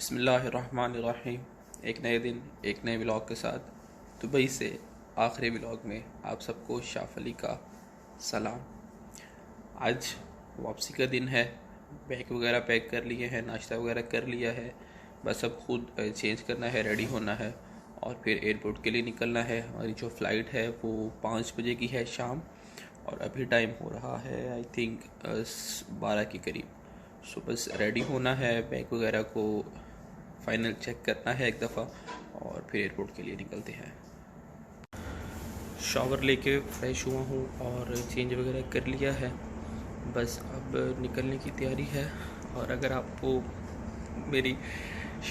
बिस्मिल्लाहिर्रहमानिर्रहीम। एक नए दिन एक नए व्लॉग के साथ दुबई से आखिरी व्लॉग में आप सबको शाफ अली का सलाम। आज वापसी का दिन है। बैग वगैरह पैक कर लिए हैं, नाश्ता वगैरह कर लिया है, बस अब खुद चेंज करना है, रेडी होना है और फिर एयरपोर्ट के लिए निकलना है। हमारी जो फ़्लाइट है वो 5 बजे की है शाम, और अभी टाइम हो रहा है आई थिंक 12 के करीब। सो बस रेडी होना है, बैग वगैरह को फाइनल चेक करना है एक दफ़ा और फिर एयरपोर्ट के लिए निकलते हैं। शावर लेके फ़्रेश हुआ हूँ और चेंज वगैरह कर लिया है, बस अब निकलने की तैयारी है। और अगर आपको मेरी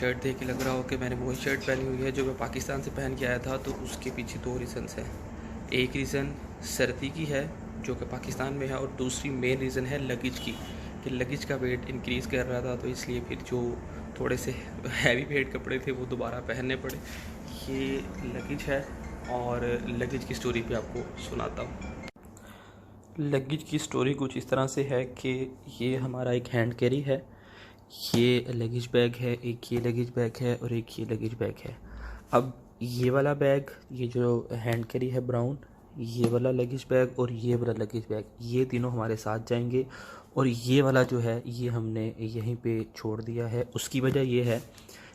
शर्ट देख के लग रहा हो कि मैंने वही शर्ट पहनी हुई है जो मैं पाकिस्तान से पहन के आया था, तो उसके पीछे 2 रीज़न्स हैं। एक रीज़न सर्दी की है जो कि पाकिस्तान में है, और दूसरी मेन रीज़न है लगेज की, कि लगेज का वेट इंक्रीज़ कर रहा था, तो इसलिए फिर जो थोड़े से हैवी वेट कपड़े थे वो दोबारा पहनने पड़े। ये लगेज है और लगेज की स्टोरी भी आपको सुनाता हूँ। लगेज की स्टोरी कुछ इस तरह से है कि ये हमारा एक हैंड कैरी है, ये लगेज बैग है, एक ये लगेज बैग है और एक ये लगेज बैग है। अब ये वाला बैग, ये जो हैंड कैरी है ब्राउन, ये वाला लगेज बैग और ये वाला लगेज बैग, ये तीनों हमारे साथ जाएंगे। और ये वाला जो है ये हमने यहीं पे छोड़ दिया है। उसकी वजह ये है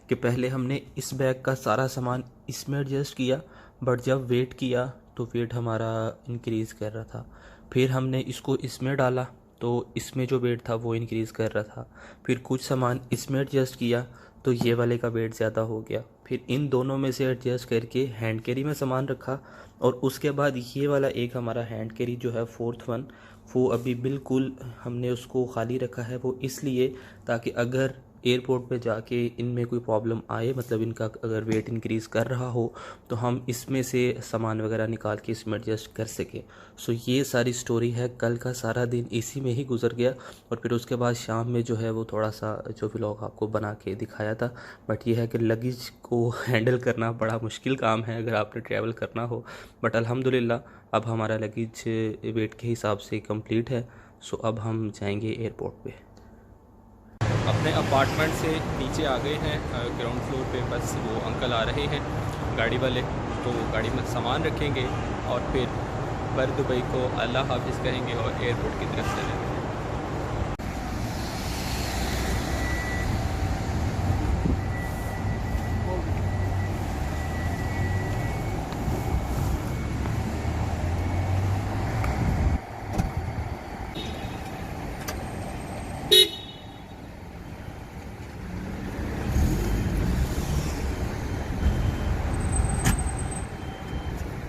कि पहले हमने इस बैग का सारा सामान इसमें एडजस्ट किया, बट जब वेट किया तो वेट हमारा इंक्रीज़ कर रहा था। फिर हमने इसको इसमें डाला तो इसमें जो वेट था वो इंक्रीज़ कर रहा था। फिर कुछ सामान इसमें एडजस्ट किया तो ये वाले का वेट ज़्यादा हो गया। फिर इन दोनों में से एडजस्ट करके हैंड कैरी में सामान रखा, और उसके बाद ये वाला एक हमारा हैंड कैरी जो है 4th वन, वो अभी बिल्कुल हमने उसको खाली रखा है। वो इसलिए ताकि अगर एयरपोर्ट पे जाके इनमें कोई प्रॉब्लम आए, मतलब इनका अगर वेट इंक्रीज़ कर रहा हो, तो हम इसमें से सामान वगैरह निकाल के इसमें एडजस्ट कर सकें। सो ये सारी स्टोरी है। कल का सारा दिन इसी में ही गुजर गया, और फिर उसके बाद शाम में जो है वो थोड़ा सा जो व्लॉग आपको बना के दिखाया था। बट ये है कि लगेज को हैंडल करना बड़ा मुश्किल काम है अगर आपने ट्रैवल करना हो। बट अल्हम्दुलिल्लाह अब हमारा लगेज वेट के हिसाब से कंप्लीट है। सो अब हम जाएंगे एयरपोर्ट पे। अपने अपार्टमेंट से नीचे आ गए हैं ग्राउंड फ्लोर पे। बस वो अंकल आ रहे हैं गाड़ी वाले, तो गाड़ी में सामान रखेंगे और फिर बर दुबई को अल्लाह हाफिज़ कहेंगे और एयरपोर्ट की तरफ चलेंगे।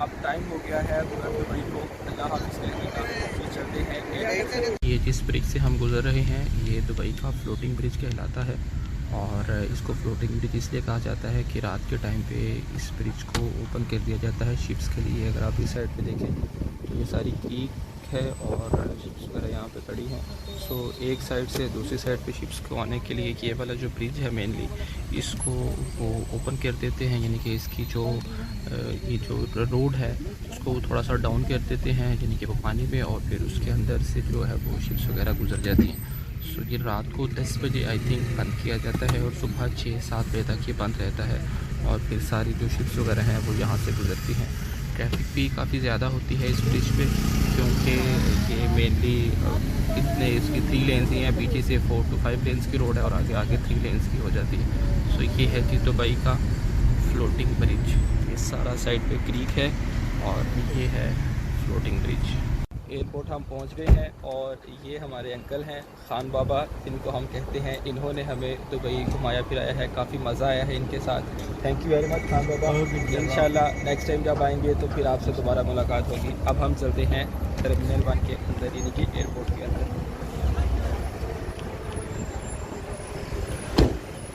अब टाइम हो गया है दुबई को अल्लाह हाफिज़ कहने का, तो चलते हैं। ये जिस ब्रिज से हम गुज़र रहे हैं ये दुबई का फ्लोटिंग ब्रिज कहलाता है, और इसको फ्लोटिंग ब्रिज इसलिए कहा जाता है कि रात के टाइम पे इस ब्रिज को ओपन कर दिया जाता है शिप्स के लिए। अगर आप इस साइड पे देखें तो ये सारी क्रीक है और शिप्स वगैरह यहाँ पे खड़ी हैं। सो एक साइड से दूसरी साइड पे शिप्स को आने के लिए ये वाला जो ब्रिज है मेनली इसको वो ओपन कर देते हैं, यानी कि इसकी जो ये जो रोड है उसको थोड़ा सा डाउन कर देते हैं, यानी कि वो पानी में, और फिर उसके अंदर से जो है वो शिप्स वगैरह गुजर जाती हैं। सो ये रात को 10 बजे आई थिंक बंद किया जाता है और सुबह 6-7 बजे तक ये बंद रहता है, और फिर सारी जो शिप्स वगैरह हैं वो यहाँ से गुजरती हैं। ट्रैफिक भी काफ़ी ज़्यादा होती है इस ब्रिज पे, क्योंकि ये मेनली इतने इसकी 3 लेन्स ही हैं, पीछे से 4 to 5 लेन्स की रोड है और आगे आगे 3 लेन्स की हो जाती है। सो ये है जी दुबई का फ्लोटिंग ब्रिज। ये सारा साइड पे क्रीक है और ये है फ्लोटिंग ब्रिज। एयरपोर्ट हम पहुंच गए हैं और ये हमारे अंकल हैं खान बाबा, इनको हम कहते हैं। इन्होंने हमें दुबई घुमाया फिराया है, काफ़ी मज़ा आया है इनके साथ। Thank you very much Khan बाबा। इंशाल्लाह नेक्स्ट टाइम जब आएंगे तो फिर आपसे दोबारा मुलाकात होगी। अब हम चलते हैं टर्मिनल 1 के अंदर, यानी कि एयरपोर्ट के अंदर।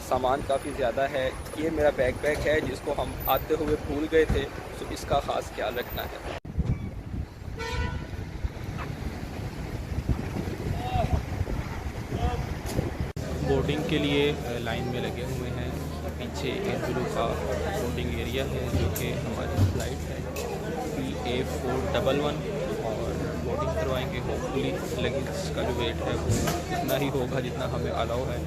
सामान काफ़ी ज़्यादा है। ये मेरा बैकपैक है जिसको हम आते हुए भूल गए थे, तो इसका ख़ास ख्याल रखना है। बोर्डिंग के लिए लाइन में लगे हुए हैं। पीछे एयरब्लू का बोर्डिंग एरिया है जो कि हमारी फ़्लाइट है PA411, और बोर्डिंग करवाएंगे। होपफुली लगेज का जो वेट है वो इतना ही होगा जितना हमें अलाउ है,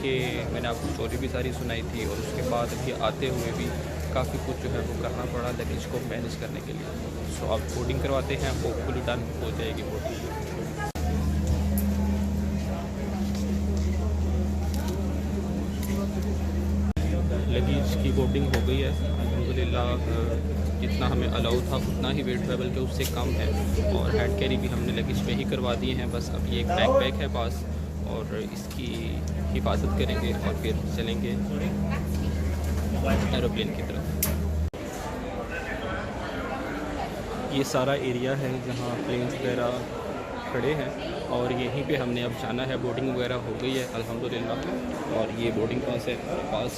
कि मैंने आपको स्टोरी भी सारी सुनाई थी, और उसके बाद अभी आते हुए भी काफ़ी कुछ जो है वो करना पड़ा लगेज को मैनेज करने के लिए। सो अब बोर्डिंग करवाते हैं, होपफुली डन हो जाएगी बोर्डिंग। लगेज की बोर्डिंग हो गई है अल्हम्दुलिल्लाह। जितना हमें अलाउ था उतना ही वेट ट्रैवल के उससे कम है, और हैंड कैरी भी हमने लगेज पे ही करवा दिए हैं। बस अब ये एक बैकपैक है पास, और इसकी हिफाजत करेंगे और फिर चलेंगे एरोप्लेन की तरफ। ये सारा एरिया है जहाँ प्लेन्स वगैरह खड़े हैं, और यहीं पे हमने अब जाना है। बोर्डिंग वगैरह हो गई है अल्हम्दुलिल्लाह, और ये बोर्डिंग पास है हमारे पास।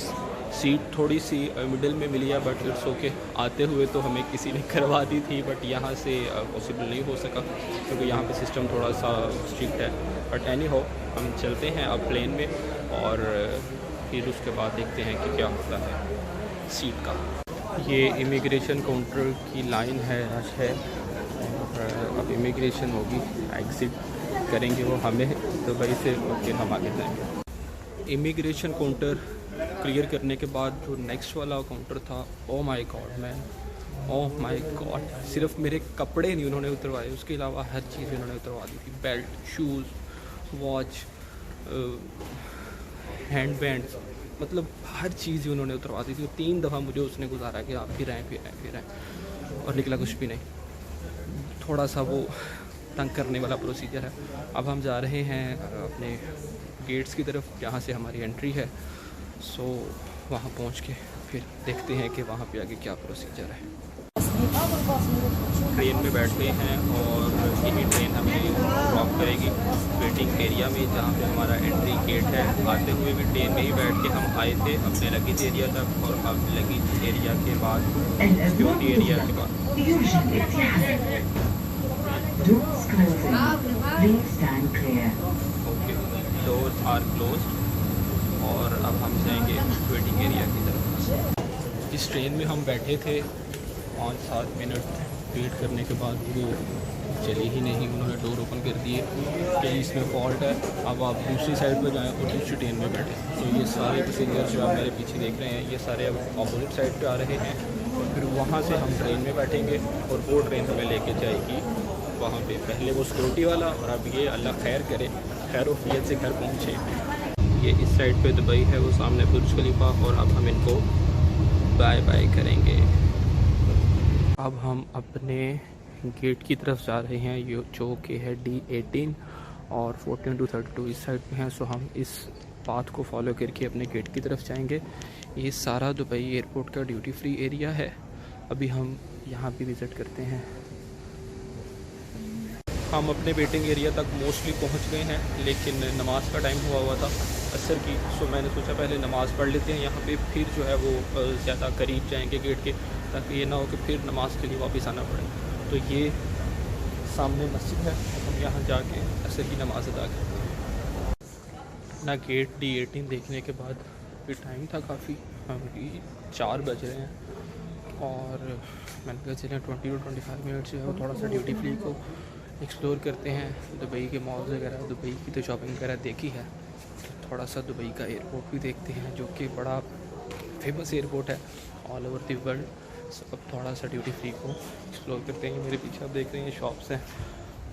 सीट थोड़ी सी मिडिल में मिली है, बट इट्स ओके। आते हुए तो हमें किसी ने करवा दी थी, बट यहाँ से पॉसिबल नहीं हो सका क्योंकि यहाँ पे सिस्टम थोड़ा सा स्ट्रिक्ट है। बट एनी हो, हम चलते हैं अब प्लेन में, और फिर उसके बाद देखते हैं कि क्या होता है सीट का। ये इमिग्रेशन काउंटर की लाइन है और अब इमिग्रेशन होगी, एग्ज़िट करेंगे वो हमें दुबई से, और फिर हम आगे जाएंगे। इमिग्रेशन काउंटर क्लियर करने के बाद जो नेक्स्ट वाला काउंटर था, oh my God man, oh my God, सिर्फ मेरे कपड़े नहीं उन्होंने उतरवाए, उसके अलावा हर चीज़ उन्होंने उतरवा दी थी। Belt, shoes, watch, hand bands, मतलब हर चीज़ उन्होंने उतरवा दी थी। 3 दफ़ा मुझे उसने गुजारा कि आप फिर आएँ, और निकला कुछ भी नहीं। थोड़ा सा वो तंग करने वाला प्रोसीजर है। अब हम जा रहे हैं अपने गेट्स की तरफ जहाँ से हमारी एंट्री है। सो वहाँ पहुँच के फिर देखते हैं कि वहाँ पे आगे क्या प्रोसीजर है। ट्रेन में बैठ गए हैं, और यही ट्रेन हमें ड्रॉप करेगी वेटिंग एरिया में जहाँ पे हमारा एंट्री गेट है। आते हुए भी ट्रेन में ही बैठ के हम आए थे अपने लगेज एरिया तक, और अब लगेज एरिया के बाद सिक्योरिटी एरिया के बाद ओके, डोर्स आर क्लोज्ड, और अब हम जाएंगे वेटिंग एरिया की तरफ। इस ट्रेन में हम बैठे थे 5-7 मिनट वेट करने के बाद वो चली ही नहीं, उन्होंने डोर ओपन कर दिए कि इसमें फॉल्ट है, अब आप दूसरी साइड पर जाएं और दूसरी ट्रेन में बैठें। तो ये सारे पैसेंजर जो आप मेरे पीछे देख रहे हैं, ये सारे अब अपोजिट साइड पे आ रहे हैं, और फिर वहाँ से हम ट्रेन में बैठेंगे, और वो ट्रेन हमें लेके जाएगी वहाँ पे। पहले वो सिक्योरिटी वाला, और अब ये अल्लाह खैर करे, खैर वफियत से घर पहुँचे। ये इस साइड पे दुबई है, वो सामने बुर्ज खलीफा, और अब हम इनको बाय बाय करेंगे। अब हम अपने गेट की तरफ जा रहे हैं, ये जो कि है D18 और 14 to 32 इस साइड पे हैं। सो हम इस पाथ को फॉलो करके अपने गेट की तरफ जाएंगे। ये सारा दुबई एयरपोर्ट का ड्यूटी फ्री एरिया है। अभी हम यहाँ भी विज़िट करते हैं। हम अपने वेटिंग एरिया तक मोस्टली पहुँच गए हैं, लेकिन नमाज का टाइम हुआ था असर की। सो मैंने सोचा पहले नमाज़ पढ़ लेते हैं यहाँ पे, फिर जो है वो ज़्यादा करीब जाएंगे गेट के, ताकि ये ना हो कि फिर नमाज के लिए वापस आना पड़े। तो ये सामने मस्जिद है, हम यहाँ जाके असर की नमाज़ अदा करते हैं। ना गेट D18 देखने के बाद फिर टाइम था काफ़ी, अभी 4 बज रहे हैं, और मैंने कहा चलें 20 to 25 मिनट जो है वो थोड़ा सा ड्यूटी फ्री को एक्सप्लोर करते हैं। दुबई के मॉल्स वगैरह, दुबई की तो शॉपिंग वगैरह देखी है, थोड़ा सा दुबई का एयरपोर्ट भी देखते हैं, जो कि बड़ा फेमस एयरपोर्ट है ऑल ओवर द वर्ल्ड। सो अब थोड़ा सा ड्यूटी फ्री को एक्सप्लोर करते हैं। मेरे पीछे आप देख रहे हैं शॉप्स हैं,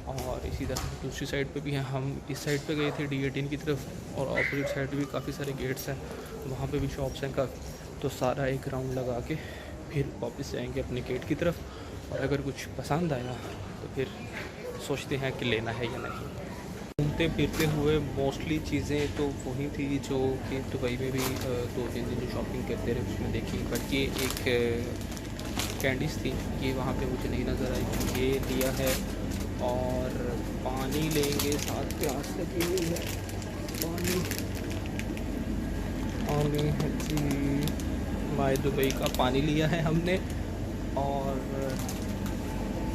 और इसी तरह दूसरी साइड पे भी हैं। हम इस साइड पे गए थे D18 की तरफ, और अपोजिट साइड भी काफ़ी सारे गेट्स हैं, वहाँ पे भी शॉप्स हैं काफ़ी। तो सारा एक राउंड लगा के फिर वापस जाएंगे अपने गेट की तरफ, और अगर कुछ पसंद आया तो फिर सोचते हैं कि लेना है या नहीं। घूमते फिरते हुए मोस्टली चीज़ें तो वही थी जो कि दुबई में भी 2-3 दिन जो शॉपिंग करते रहे उसमें देखी, बट ये एक कैंडीज़ थी, ये वहाँ पे मुझे नहीं नज़र आई, ये लिया है। और पानी लेंगे, साथ प्यास लगी हुई है, पानी है जी, माय दुबई का पानी लिया है हमने। और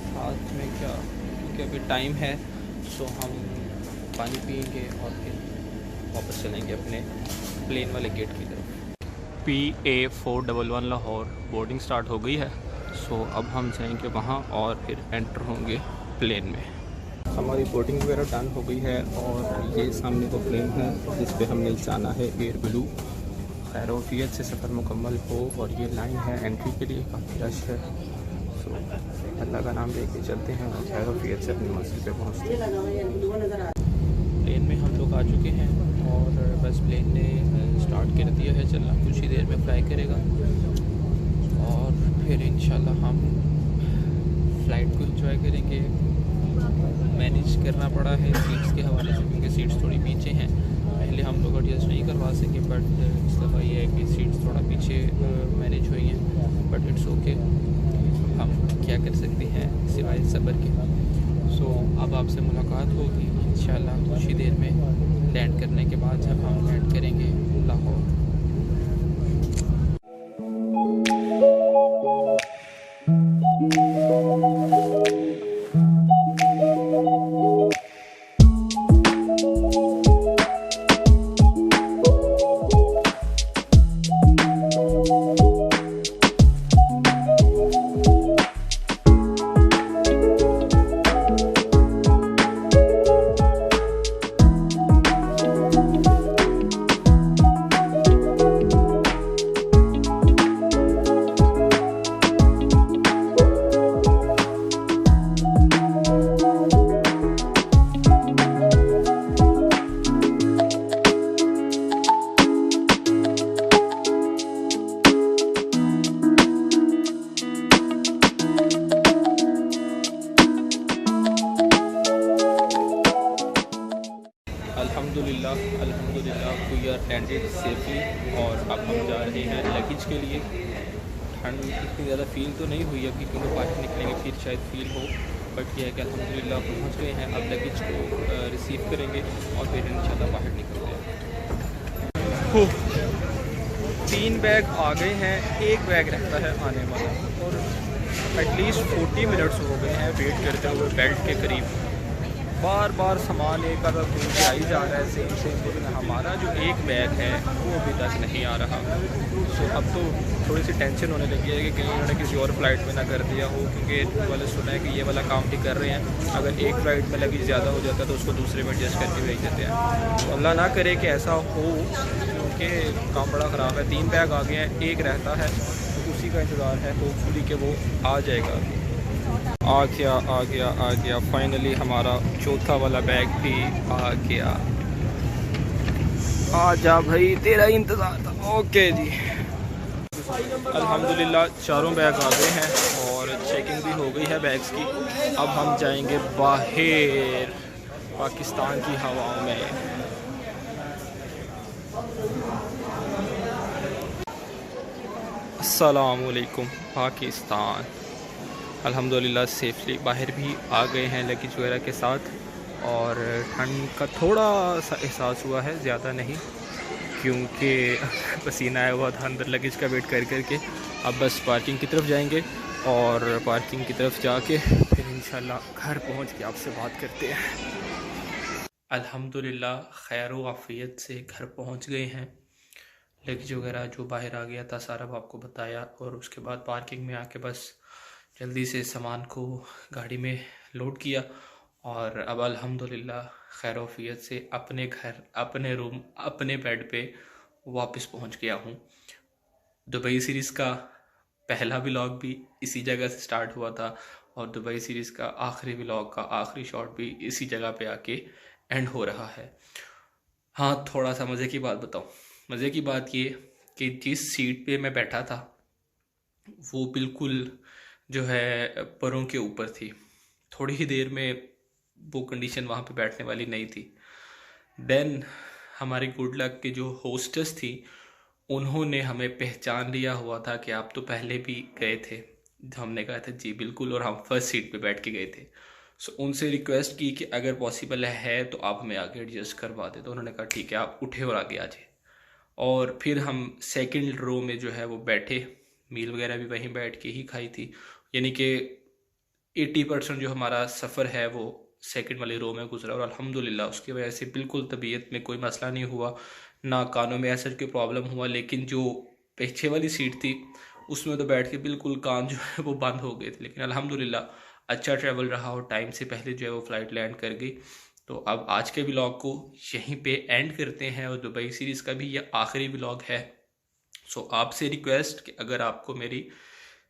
साथ में क्या, क्योंकि अभी टाइम है, सो हम पानी पियेंगे और फिर वापस चलेंगे अपने प्लेन वाले गेट की तरफ। PA411 लाहौर बोर्डिंग स्टार्ट हो गई है। सो अब हम जाएंगे वहाँ और फिर एंटर होंगे प्लेन में। हमारी बोटिंग वगैरह डन हो गई है और ये सामने वो प्लेन है जिस पे हमने जाना है एयर ब्लू। खैरोफियत से सफ़र मुकम्मल हो और ये लाइन है एंट्री के लिए, काफ़ी रश है। सो अल्लाह का नाम लेके चलते हैं और खैरोफियत से अपनी मंजिल पे पहुँचते हैं। प्लेन में हम लोग आ चुके हैं और बस प्लेन ने स्टार्ट कर दिया है चलना, कुछ ही देर में फ्लाई करेगा और फिर इंशाल्लाह हम फ़्लाइट को एंजॉय करेंगे। मैनेज करना पड़ा है सीट्स के हवाले से क्योंकि सीट्स थोड़ी पीछे हैं। पहले हम लोग एडजस्ट नहीं करवा सके बट इस दफ़ा ये है कि सीट्स थोड़ा पीछे मैनेज हुई हैं, बट इट्स ओके, हम क्या कर सकते हैं सिवाय सब्र के। सो अब आपसे मुलाकात होगी इंशाल्लाह कुछ ही देर में लैंड करने के बाद, जब हम लैंड करेंगे लाहौर। अल्हम्दुलिल्लाह वी आर लैंडेड सेफली और अब हम जा रहे हैं लगेज के लिए। ठंड इतनी ज़्यादा फील तो नहीं हुई अभी क्योंकि बाहर निकलेंगे फिर शायद फील हो, बट यह है कि अल्हम्दुलिल्लाह पहुँच गए हैं। अब लगेज को रिसीव करेंगे और फिर इंशाल्लाह बाहर निकलते हैं। 3 बैग आ गए हैं, 1 बैग रहता है आने वाला और एटलीस्ट 40 मिनट्स हो गए हैं वेट करते हुए बेल्ट के करीब। बार बार सामान एक आधा खुल के आई जा रहा है सेम सेम, लेकिन हमारा जो 1 बैग है वो अभी तक नहीं आ रहा। सो अब तो थोड़ी सी टेंशन होने लगी है कि कहीं उन्होंने किसी और फ्लाइट में ना कर दिया हो, क्योंकि वाले सुना है कि ये वाला काम ठीक कर रहे हैं। अगर एक फ़्लाइट में लगेज ज़्यादा हो जाता है तो उसको दूसरे में एडजस्ट करके भेज देते हैं। तो अल्लाह ना करे कि ऐसा हो, क्योंकि काम बड़ा ख़राब है। 3 बैग आ गए हैं, 1 रहता है तो उसी का इंतज़ार है, होपफुली कि वो आ जाएगा। आ गया फाइनली हमारा चौथा वाला बैग भी आ गया। आ जा भाई, तेरा ही इंतज़ार था। ओके जी, अल्हम्दुलिल्लाह चारों बैग आ गए हैं और चेकिंग भी हो गई है बैग्स की। अब हम जाएंगे बाहर पाकिस्तान की हवाओं में। अस्सलाम वालेकुम पाकिस्तान। अल्हम्दुलिल्लाह सेफली बाहर भी आ गए हैं लगेज वगैरह के साथ और ठंड का थोड़ा सा एहसास हुआ है, ज़्यादा नहीं, क्योंकि पसीना आया हुआ था अंदर लगेज का वेट कर के। अब बस पार्किंग की तरफ जाएंगे और पार्किंग की तरफ जाके फिर इंशाल्लाह घर पहुंच के आपसे बात करते हैं। अल्हम्दुलिल्लाह खैर व आफियत से घर पहुंच गए हैं। लगेज वगैरह जो बाहर आ गया था सारा आपको बताया और उसके बाद पार्किंग में आके बस जल्दी से सामान को गाड़ी में लोड किया और अब अल्हम्दुलिल्लाह खैरोफियत से अपने घर, अपने रूम, अपने बेड पे वापस पहुंच गया हूं। दुबई सीरीज़ का पहला व्लॉग भी इसी जगह से स्टार्ट हुआ था और दुबई सीरीज़ का आखिरी व्लॉग का आखिरी शॉट भी इसी जगह पे आके एंड हो रहा है। हाँ, थोड़ा सा मज़े की बात बताऊँ। मज़े की बात ये कि जिस सीट पे मैं बैठा था वो बिल्कुल जो है परों के ऊपर थी। थोड़ी ही देर में वो कंडीशन वहाँ पे बैठने वाली नहीं थी। देन हमारी गुड लक के जो होस्टेस थी उन्होंने हमें पहचान लिया हुआ था कि आप तो पहले भी गए थे। हमने कहा था जी बिल्कुल, और हम फर्स्ट सीट पे बैठ के गए थे। सो उनसे रिक्वेस्ट की कि अगर पॉसिबल है तो आप हमें आगे एडजस्ट करवा दें। तो उन्होंने कहा ठीक है, आप उठे और आगे आ जाए। और फिर हम सेकंड रो में जो है वो बैठे, मील वगैरह भी वहीं बैठ के ही खाई थी। यानी कि 80% जो हमारा सफ़र है वो सेकंड वाली रो में गुजरा और अल्हम्दुलिल्लाह उसकी वजह से बिल्कुल तबीयत में कोई मसला नहीं हुआ, ना कानों में ऐसा कोई प्रॉब्लम हुआ। लेकिन जो पीछे वाली सीट थी उसमें तो बैठ के बिल्कुल कान जो है वो बंद हो गए थे। लेकिन अल्हम्दुलिल्लाह अच्छा ट्रैवल रहा और टाइम से पहले जो है वो फ़्लाइट लैंड कर गई। तो अब आज के व्लॉग को यहीं पे एंड करते हैं और दुबई सीरीज़ का भी ये आखिरी व्लॉग है। सो आपसे रिक्वेस्ट कि अगर आपको मेरी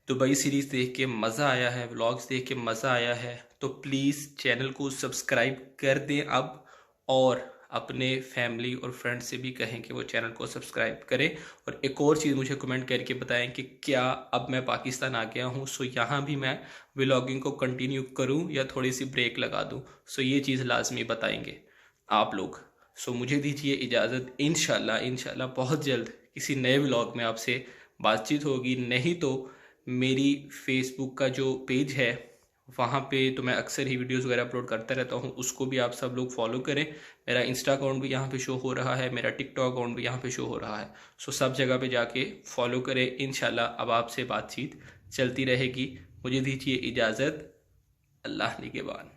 दुबई सीरीज़ देख के मज़ा आया है, व्लॉग्स देख के मज़ा आया है, तो प्लीज़ चैनल को सब्सक्राइब कर दें अब, और अपने फैमिली और फ्रेंड्स से भी कहें कि वो चैनल को सब्सक्राइब करें। और एक और चीज़ मुझे कमेंट करके बताएं कि क्या अब मैं पाकिस्तान आ गया हूँ सो यहाँ भी मैं व्लॉगिंग को कंटिन्यू करूँ या थोड़ी सी ब्रेक लगा दूँ। सो ये चीज़ लाजमी बताएंगे आप लोग। सो मुझे दीजिए इजाज़त। इंशाल्लाह बहुत जल्द किसी नए व्लॉग में आपसे बातचीत होगी। नहीं तो मेरी फेसबुक का जो पेज है वहाँ पे तो मैं अक्सर ही वीडियोस वगैरह अपलोड करता रहता हूँ, उसको भी आप सब लोग फॉलो करें। मेरा इंस्टा अकाउंट भी यहाँ पे शो हो रहा है, मेरा टिकटॉक अकाउंट भी यहाँ पे शो हो रहा है। सो सब जगह पे जाके फॉलो करें। इंशाल्लाह अब आपसे बातचीत चलती रहेगी। मुझे दीजिए इजाज़त। अल्लाह निगहबान।